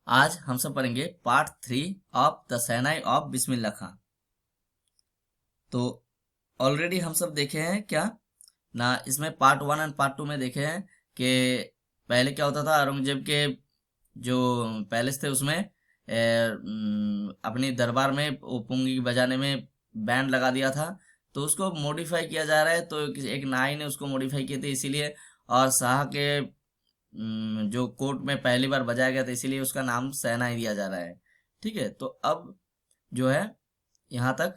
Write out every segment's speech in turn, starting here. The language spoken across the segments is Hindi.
आज हम सब पढ़ेंगे part 3 of the shehnai of Bismillah Khan. तो ऑलरेडी हम सब देखे हैं क्या ना, इसमें पार्ट 1 एंड पार्ट 2 में देखे हैं कि पहले क्या होता था। औरंगजेब के जो पैलेस थे उसमें अपनी दरबार में वो पुंगी बजाने में बैंड लगा दिया था। तो उसको मॉडिफाई किया जा रहा है, तो एक नाई ने उसको मॉडिफाई किए थे इसीलिए। और शाह के जो कोर्ट में पहली बार बजाया गया था इसीलिए उसका नाम शहनाई दिया जा रहा है। ठीक है, तो अब जो है यहाँ तक।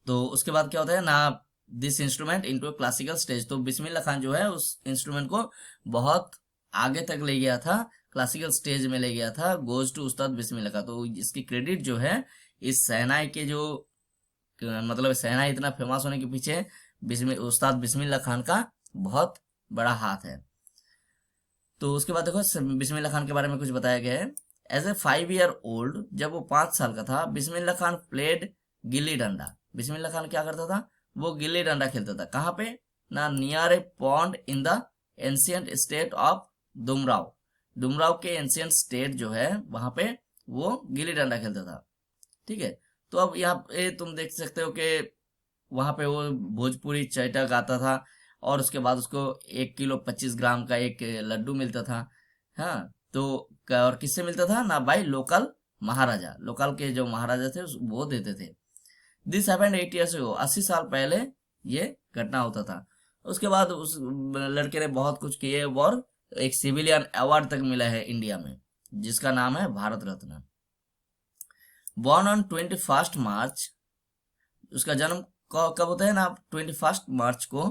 तो उसके बाद क्या होता है ना, this instrument into classical stage. तो बिस्मिल्लाह खान जो है उस इंस्ट्रूमेंट को बहुत आगे तक ले गया था, क्लासिकल स्टेज में ले गया था। गोज टू उस्ताद बिस्मिल्लाह का। तो इसकी क्रेडिट जो है इस शहनाई के जो मतलब शहनाई इतना फेमस होने के पीछे उस्ताद बिस्मिल्लाह खान का बहुत बड़ा हाथ है। तो उसके बाद देखो बिस्मिल्लाह खान के बारे में कुछ बताया गया है। एज ए 5 ईयर ओल्ड, जब वो 5 साल का था, बिस्मिल्लाह खान प्लेड गिल्ली डंडा। बिस्मिल्लाह खान क्या करता था, वो गिल्ली डंडा खेलता था। कहाँ पे ना, near A pond in the ancient state of Dumraon. Dumraon के एंशियंट स्टेट जो है वहां पे वो गिल्ली डंडा खेलता था। ठीक है, तो अब यहाँ पे तुम देख सकते हो कि वहां पे वो भोजपुरी चैटा गाता था और उसके बाद उसको 1 किलो 25 ग्राम का एक लड्डू मिलता था। हाँ, तो और किससे मिलता था ना, भाई लोकल महाराजा, लोकल के जो महाराजा थे वो देते थे। दिस हैपेंड 8 ईयर्स अगो, 80 साल पहले ये घटना होता था। उसके बाद उस लड़के ने बहुत कुछ किए और एक सिविलियन अवार्ड तक मिला है इंडिया में, जिसका नाम है भारत रत्न। बॉर्न ऑन 21 मार्च, उसका जन्म कब होता है ना, 21 मार्च को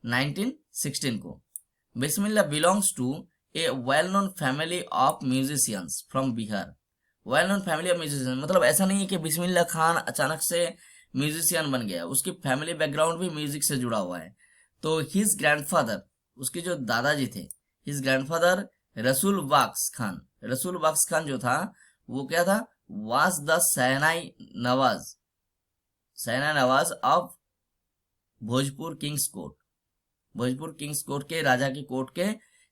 1916 को। Bismillah belongs to a well known family of musicians from Bihar. Well known family of musicians मतलब ऐसा नहीं है कि बिस्मिल्लाह खान अचानक से म्यूजिशियन बन गया, उसकी फैमिली बैकग्राउंड भी म्यूजिक से जुड़ा हुआ है। तो हिज ग्रैंडफादर, उसके जो दादाजी थे, हिज ग्रैंडफादर रसूल बख्श खान, रसूल बख्श खान जो था वो क्या था, was the shehnai nawaz, shehnai nawaz of Bhojpur king's court. Bhojpur king's court के राजा की कोर्ट के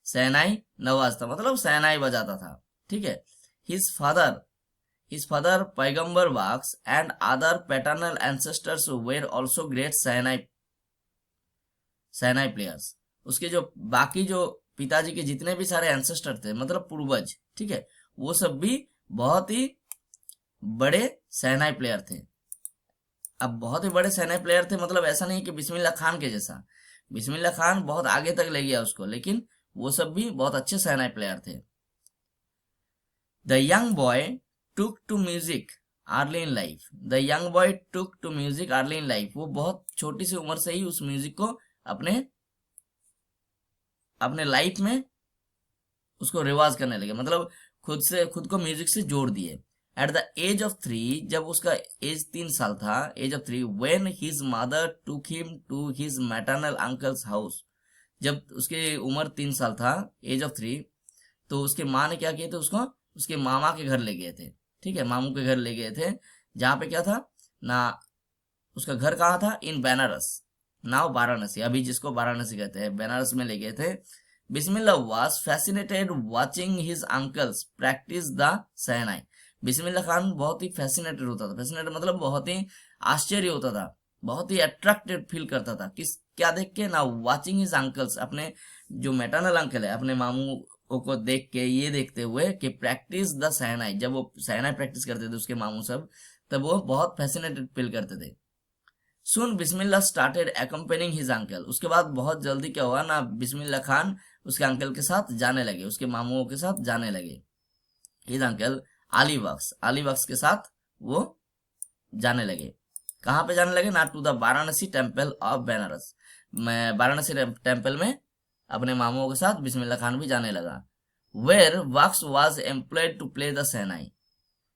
सैनाई नवाज था, मतलब सैनाई बजाता था। ठीक है, his father his father Paigambar Bakhsh and other paternal ancestors were also great shehnai shehnai players. उसके जो बाकी जो पिताजी के जितने भी सारे एंसेस्टर थे, मतलब पूर्वज, ठीक है, वो सब भी बहुत ही बड़े सैनाई प्लेयर थे। अब बहुत ही बड़े सेना प्लेयर थे, मतलब ऐसा नहीं कि बिस्मिल्लाह खान के जैसा। बिस्मिल्लाह खान बहुत आगे तक ले गया उसको, लेकिन वो सब भी बहुत अच्छे सेना प्लेयर थे। The young boy took to music early in life. The young boy took to music early in life, वो बहुत छोटी सी उम्र से ही उस म्यूजिक को अपने अपने लाइफ में उसको रिवाज करने लगे, मतलब खुद को म्यूजिक से जोड़ दिए। एट द एज ऑफ 3, जब उसका एज 3 साल था, age of 3, when his mother took him to his maternal uncles house. जब उसकी उम्र 3 साल था, एज ऑफ 3, तो उसके माँ ने क्या किया था, उसको उसके मामा के घर ले गए थे। ठीक है, मामू के घर ले गए थे, जहाँ पे क्या था ना, उसका घर कहाँ था, इन बनारस, नाउ वाराणसी, अभी जिसको वाराणसी कहते हैं, बनारस में ले गए थे। Bismillah was fascinated watching his uncles practice the shehnai. Bismillah Khan बहुत ही फैसिनेटेड होता था, फैसिनेटेड मतलब बहुत ही आश्चर्य होता था, बहुत ही अट्रैक्टेड फील करता था। किस क्या देख के ना, वाचिंग हिज अंकल्स, अपने जो मैटरनल अंकल है, अपने मामू को देख के, ये देखते हुए कि प्रैक्टिस द शहनाई, जब वो शहनाई प्रैक्टिस करते थे उसके मामू सब, तब वो बहुत फैसिनेटेड फील करते थे। सुन बिस्मिल्लाह स्टार्टेड accompanying हिज अंकल। उसके बाद बहुत जल्दी क्या हुआ ना, बिस्मिल्लाह खान उसके अंकल के साथ जाने लगे, उसके मामुओं के साथ जाने लगे। हिज अंकल अली बख्श के साथ वो जाने लगे। कहाँ पे जाने लगे ना, to the Varanasi temple of Banaras. मैं वाराणसी टेम्पल में अपने मामुओं के साथ बिस्मिल्लाह खान भी जाने लगा। Where Bakhsh was employed to play the shehnai,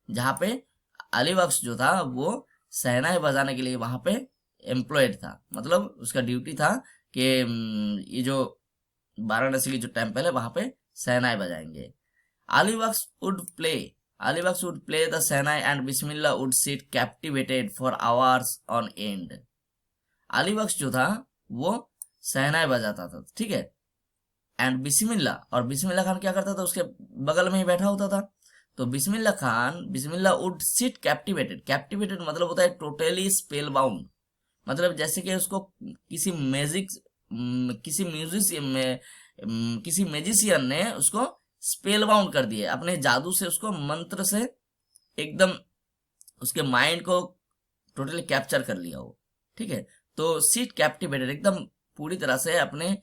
जहाँ पे अली बख्श जो था वो शहनाई बजाने के लिए वहां पे एम्प्लॉयड था, मतलब उसका ड्यूटी था कि ये जो वाराणसी की जो टेम्पल है वहां पे शहनाई बजाएंगे। Ali Bakhsh would play Ali Bakhsh would play the shehnai and Bismillah would sit captivated for hours on end. Ali Bakhsh जो था वो शहनाई बजाता था, ठीक है, एंड बिस्मिल्लाह, और बिस्मिल्लाह खान क्या करता था, उसके बगल में ही बैठा होता था। तो बिस्मिल्लाह वुड सिट कैप्टिवेटेड। कैप्टिवेटेड मतलब होता है टोटली स्पेल बाउंड, मतलब जैसे कि उसको किसी मैजिक किसी म्यूजिशियन में किसी मैजिशियन ने उसको स्पेल बाउंड कर दिया, अपने जादू से उसको मंत्र से एकदम उसके माइंड को टोटली कैप्चर कर लिया हो। ठीक है, तो सीट कैप्टिवेटेड एकदम पूरी तरह से अपने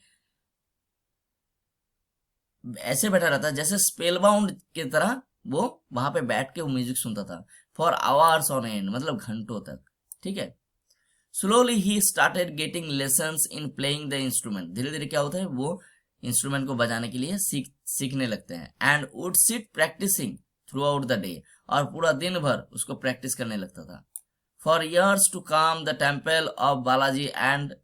ऐसे बैठा रहता जैसे स्पेल बाउंड की तरह वो वहां पे बैठ के वो म्यूजिक सुनता था फॉर आवर्स ऑन एंड, मतलब घंटों तक। ठीक है, slowly he started getting lessons in playing the instrument. धीरे धीरे क्या होता है, वो इंस्ट्रूमेंट को बजाने के लिए सीखने लगते हैं। And would sit practising throughout the day, और पूरा दिन भर उसको प्रैक्टिस करने लगता था। For years to come the temple of Balaji and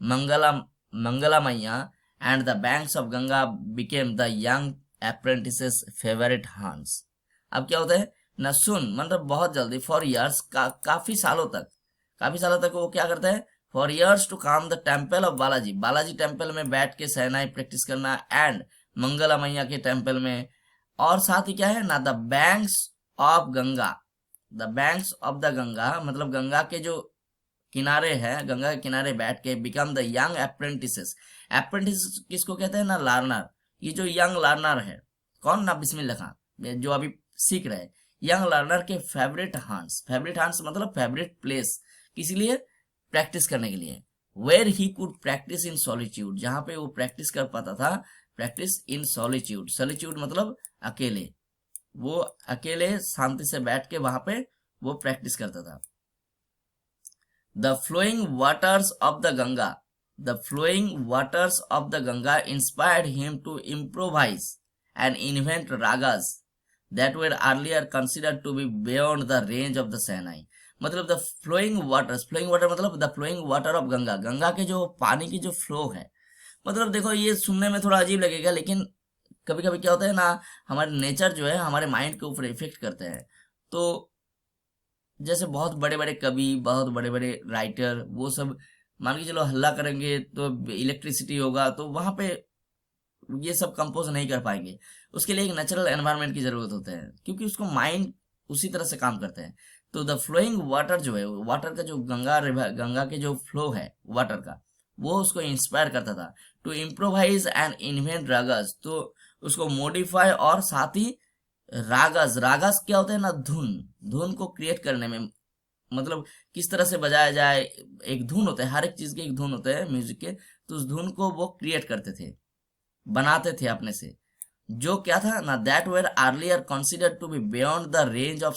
Mangala Mangala Maiya and the banks of Ganga became the young apprentice's favourite haunts. अब क्या होता है न, सुन मतलब बहुत जल्दी, फॉर ईयर्स काफी सालों तक वो क्या करता है, फॉर ईयर्स टू काम the temple of Balaji, Balaji temple में बैठ के सहनाई प्रैक्टिस करना, एंड मंगला मैया के टेम्पल में, और साथ ही क्या है ना, the banks of Ganga, the banks of the Ganga मतलब गंगा के जो किनारे हैं, गंगा के किनारे बैठ के become the young apprentices. Apprentice किसको कहते हैं ना, लर्नर। ये जो यंग लर्नर है, कौन ना, बिस्मिल्लाह खान जो अभी सीख रहे हैं, यंग लर्नर के फेवरेट हांस मतलब फेवरेट प्लेस, किस लिए, प्रैक्टिस करने के लिए। Where he could practice in solitude, जहां पे वो प्रैक्टिस कर पाता था, प्रैक्टिस इन सॉलिट्यूड, सॉलिट्यूड मतलब अकेले, वो अकेले शांति से बैठ के वहां पे वो प्रैक्टिस करता था। The flowing waters of the Ganga, the flowing waters of the Ganga inspired him to improvise and invent ragas that were earlier considered to be beyond the range of the Sainai। मतलब द फ्लोइंग वाटर मतलब the flowing water of Ganga, Ganga के जो पानी की जो फ्लो है, मतलब देखो ये सुनने में थोड़ा अजीब लगेगा, लेकिन कभी कभी क्या होता है ना, हमारे नेचर जो है हमारे माइंड के ऊपर इफेक्ट करते हैं। तो जैसे बहुत बड़े बड़े कवि, बहुत बड़े बड़े राइटर, वो सब मान के चलो हल्ला करेंगे तो इलेक्ट्रिसिटी होगा, तो वहां पे ये सब कंपोज नहीं कर पाएंगे। उसके लिए एक नेचुरल एनवायरनमेंट की जरूरत होता है, क्योंकि उसको माइंड उसी तरह से काम करते हैं। तो द फ्लोइंग वाटर जो है, वाटर का जो गंगा के जो फ्लो है वाटर का, वो उसको इंस्पायर करता था to improvise and invent ragas, तो उसको मॉडिफाई और साथ ही रागस क्या होता है ना, धुन को क्रिएट करने में, मतलब किस तरह से बजाया जाए, एक धुन होता है, हर एक चीज के एक धुन होता है म्यूजिक के, तो उस धुन को वो क्रिएट करते थे, बनाते थे अपने से, जो क्या था ना, that were earlier considered to be beyond the range of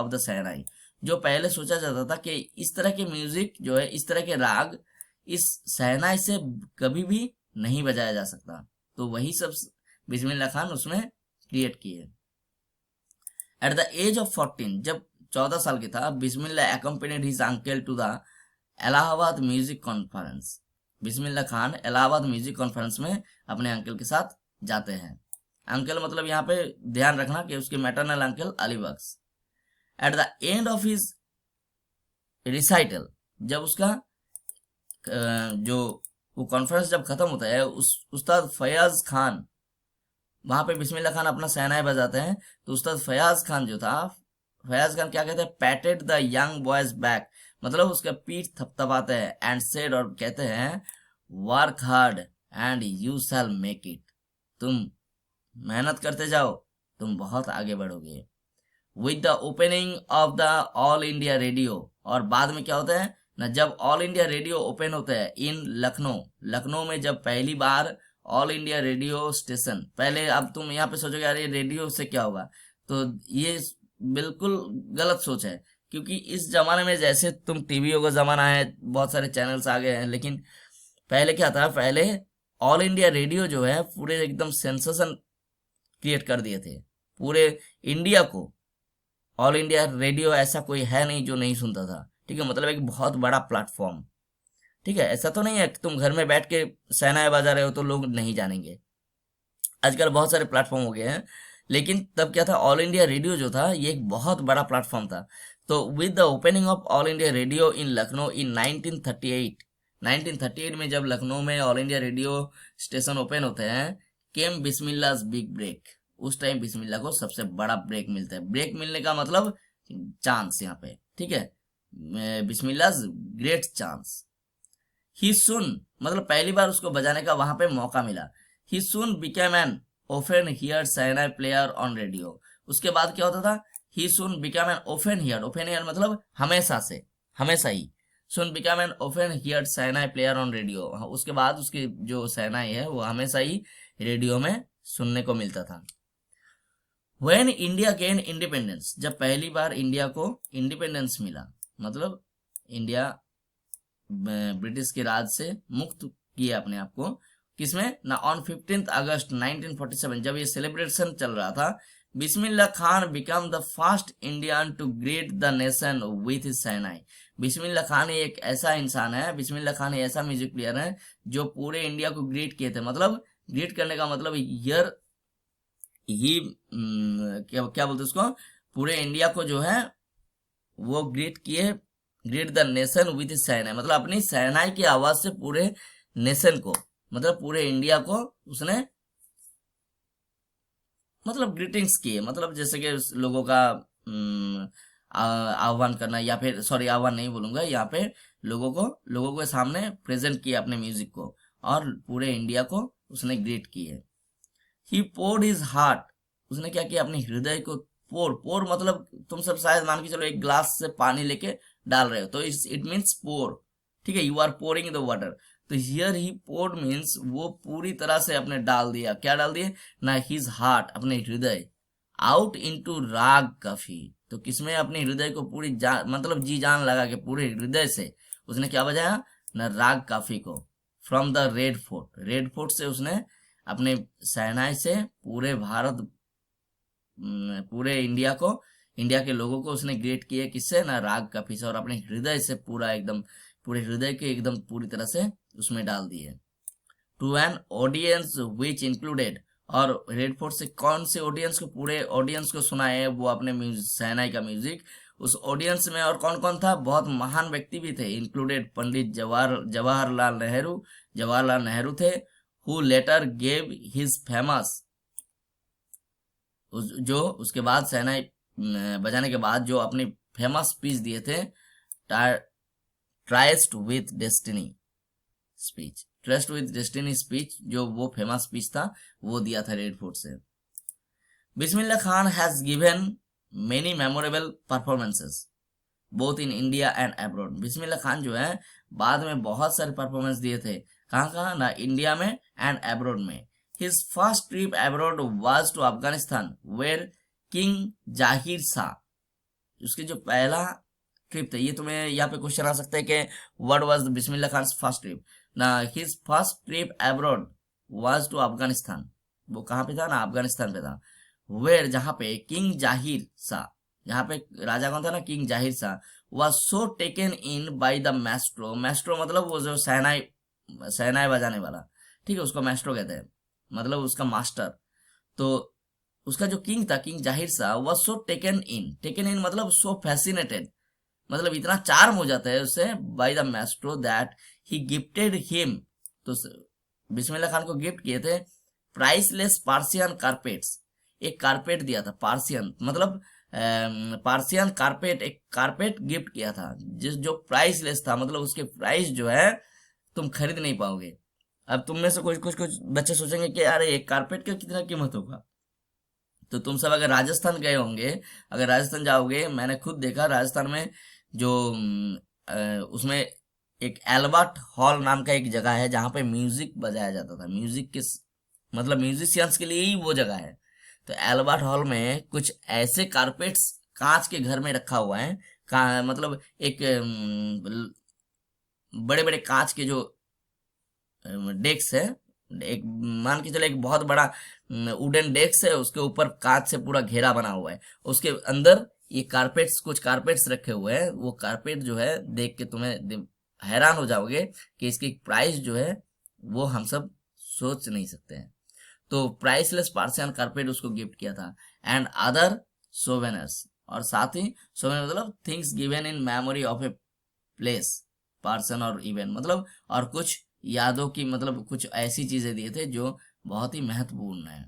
the shehnai, जो पहले सोचा जाता था कि इस तरह के म्यूजिक जो है, इस तरह के राग इस सहनाई से कभी भी नहीं बजाया जा सकता। तो वही सब बिस्मिल्लाह खान उसमें क्रिएट किए। एट द एज ऑफ 14, जब 14 साल की था, बिस्मिल्लाह accompanied his uncle to the Allahabad music conference. Bismillah Khan Allahabad music conference में अपने अंकल के साथ जाते हैं। अंकल मतलब यहाँ पे ध्यान रखना कि उसके maternal uncle Ali Bakhsh. At the end of his recital, जब उसका जो वो कॉन्फ्रेंस जब खत्म होता है, उस्ताद फयाज खान, वहां पे बिस्मिल्लाह खान अपना सहनाई बजाते हैं, तो उस्ताद फयाज खान जो था, फयाज खान क्या कहते हैं, पैटेड द यंग बॉयज बैक, मतलब उसका पीठ थपथपाते हैं, एंड सेड, और कहते हैं, work hard and you shall make it, तुम मेहनत करते जाओ, तुम बहुत आगे बढ़ोगे। With the opening of the all India radio, और बाद में क्या होता है ना, जब ऑल इंडिया रेडियो ओपन होता है इन लखनऊ में, जब पहली बार ऑल इंडिया रेडियो स्टेशन, पहले अब तुम यहाँ पे सोचोगे अरे रेडियो से क्या होगा, तो ये बिल्कुल गलत सोच है, क्योंकि इस जमाने में जैसे तुम टीवीओ का जमाना है, बहुत सारे चैनल्स आ गए हैं, लेकिन पहले क्या था, पहले ऑल इंडिया रेडियो जो है पूरे एकदम सेंसेशन क्रिएट कर दिए थे पूरे इंडिया को। ऑल इंडिया रेडियो ऐसा कोई है नहीं जो नहीं सुनता था, ठीक है, मतलब एक बहुत बड़ा प्लेटफॉर्म, ठीक है, ऐसा तो नहीं है कि तुम घर में बैठ के सहनाई बजा रहे हो तो लोग नहीं जानेंगे, आजकल बहुत सारे प्लेटफॉर्म हो गए हैं, लेकिन तब क्या था, ऑल इंडिया रेडियो जो था ये एक बहुत बड़ा प्लेटफॉर्म था। तो with the opening of All India Radio in Lucknow in 1938 में जब लखनऊ में All India Radio station open होते हैं, केम बिस्मिल्लाह's बिग ब्रेक, उस टाइम बिस्मिल्लाह को सबसे बड़ा ब्रेक मिलता है। ब्रेक मिलने का मतलब चांस यहाँ पे, ठीक है, बिस्मिल्लाह ग्रेट चांस। ही सुन मतलब पहली बार उसको बजाने का वहां पे मौका मिला। He soon became an often heard shehnai player on radio. उसके बाद क्या होता था, he soon became an often heard, often heard मतलब हमेशा से, हमेशा ही। Soon became an often heard shehnai player on radio, उसके बाद उसकी जो शहनाई है वो हमेशा ही रेडियो में सुनने को मिलता था। व्हेन इंडिया गेन इंडिपेंडेंस, जब पहली बार इंडिया को इंडिपेंडेंस मिला, मतलब इंडिया ब्रिटिश के राज से मुक्त किया अपने आप को, किसमें ना, ऑन 15 अगस्त 1947, जब ये सेलिब्रेशन चल रहा था, Bismillah Khan became the first Indian to greet the nation with shehnai. Bismillah Khan एक ऐसा इंसान है, बिस्मिल्लाह खान ऐसा म्यूजिक प्लेयर है जो पूरे इंडिया को ग्रीट किए थे। मतलब ग्रीट करने का मतलब ईयर ही क्या क्या बोलते उसको, पूरे इंडिया को जो है वो ग्रीट किए, ग्रीट द नेशन विथ शहनाई, मतलब अपनी शहनाई की आवाज से पूरे नेशन को, मतलब पूरे इंडिया को उसने मतलब ग्रीटिंग्स किए, मतलब जैसे कि लोगों का आह्वान करना, या फिर सॉरी आह्वान नहीं बोलूंगा यहाँ पे, लोगों के सामने प्रेजेंट किया अपने म्यूजिक को, और पूरे इंडिया को उसने ग्रीट किए। ही पोर्ड हिज हार्ट, उसने क्या किया, अपने हृदय को पोर, पोर मतलब तुम सब शायद मान के चलो एक ग्लास से पानी लेके डाल रहे हो, तो इट मीन्स पोर, ठीक है, you are pouring the water. तो हियर ही पोर्ड मीन्स वो पूरी तरह से अपने डाल दिया, क्या डाल दिए ना, हिज हार्ट, अपने हृदय, आउट इनटू राग काफी, तो किसमें अपने हृदय को पूरी मतलब जी जान लगा के पूरे हृदय से उसने क्या बजाया ना, राग काफी को। From the red fort, red fort से उसने अपने शहनाई से पूरे भारत, पूरे इंडिया को, इंडिया के लोगों को उसने ग्रेट किया, किससे ना, राग काफी से, और अपने हृदय से पूरा एकदम, पूरे हृदय के एकदम पूरी तरह से उसमें डाल दिए। To an audience which included, और रेड फोर्ट से कौन से ऑडियंस को, पूरे ऑडियंस को सुनाए वो अपने शहनाई का म्यूजिक। उस ऑडियंस में और कौन कौन था, बहुत महान व्यक्ति भी थे, इंक्लूडेड पंडित जवाहरलाल नेहरू थे, who letter gave his famous, जो उसके बाद शहनाई बजाने के बाद जो अपनी फेमस स्पीच दिए थे, tryst with destiny speech, trust with destiny speech, जो वो फेमस स्पीच था वो दिया था रेड फोर्ट से। Bismillah Khan has given many memorable performances both in India and abroad. Bismillah Khan जो है बाद में बहुत सारे परफॉर्मेंस दिए थे, कहाँ कहाँ ना, इंडिया में एंड अब्रॉड में। His first trip abroad was to Afghanistan, where King जाहिर शाह, उसकी जो पहला ट्रिप था, ये तुम्हें यहाँ पे क्वेश्चन आ सकता है कि what was Bismillah Khan first trip ना, his first trip abroad was to Afghanistan, वो कहाँ पे था ना, अफगानिस्तान पे था। वेयर, जहाँ पे किंग जाहिर शाह, यहाँ पे राजा कौन था ना, किंग जाहिर Shah, was so taken in by the Maestro, Maestro मतलब वो जो शहनाई बजाने वाला, ठीक है, उसको मैस्ट्रो कहते हैं, मतलब उसका मास्टर। तो उसका जो किंग था, किंग जाहिर शाह, वह सो टेकन इन मतलब सो फैसिनेटेड, मतलब इतना चार्म हो जाता है उससे, by the Maestro that he gifted him, तो बिस्मिल्लाह खान को गिफ्ट किए थे प्राइसलेस पार्सियन कारपेट्स, एक कारपेट दिया था, पार्सियन मतलब पार्सियन कारपेट, एक कारपेट गिफ्ट किया था जो प्राइसलेस था, मतलब उसके प्राइस जो है तुम खरीद नहीं पाओगे। अब तुम में से कुछ बच्चे सोचेंगे कि अरे एक कारपेट का कितना कीमत होगा, तो तुम सब अगर राजस्थान गए होंगे, अगर राजस्थान जाओगे, मैंने खुद देखा राजस्थान में जो उसमें एक एल्बर्ट हॉल नाम का एक जगह है जहाँ पे म्यूजिक बजाया जाता था, म्यूजिक के मतलब म्यूजिशियंस के लिए ही वो जगह है। तो एल्बर्ट हॉल में कुछ ऐसे कारपेट्स कांच के घर में रखा हुआ है, मतलब एक बड़े बड़े कांच के जो डेस्क है, एक मान के चले एक बहुत बड़ा वुडन डेस्क है, उसके ऊपर कांच से पूरा घेरा बना हुआ है, उसके अंदर ये कारपेट्स, कुछ कारपेट्स रखे हुए हैं। वो कारपेट जो है देख के तुम्हें हैरान हो जाओगे कि इसकी प्राइस जो है वो हम सब सोच नहीं सकते हैं। तो प्राइसलेस पार्सियन कारपेट उसको गिफ्ट किया था, एंड अदर सोवेनर्स, और साथ ही सोवेनर मतलब things given in memory of a place, person और इवेंट, मतलब और कुछ यादों की, मतलब कुछ ऐसी चीजें दिए थे जो बहुत ही महत्वपूर्ण है।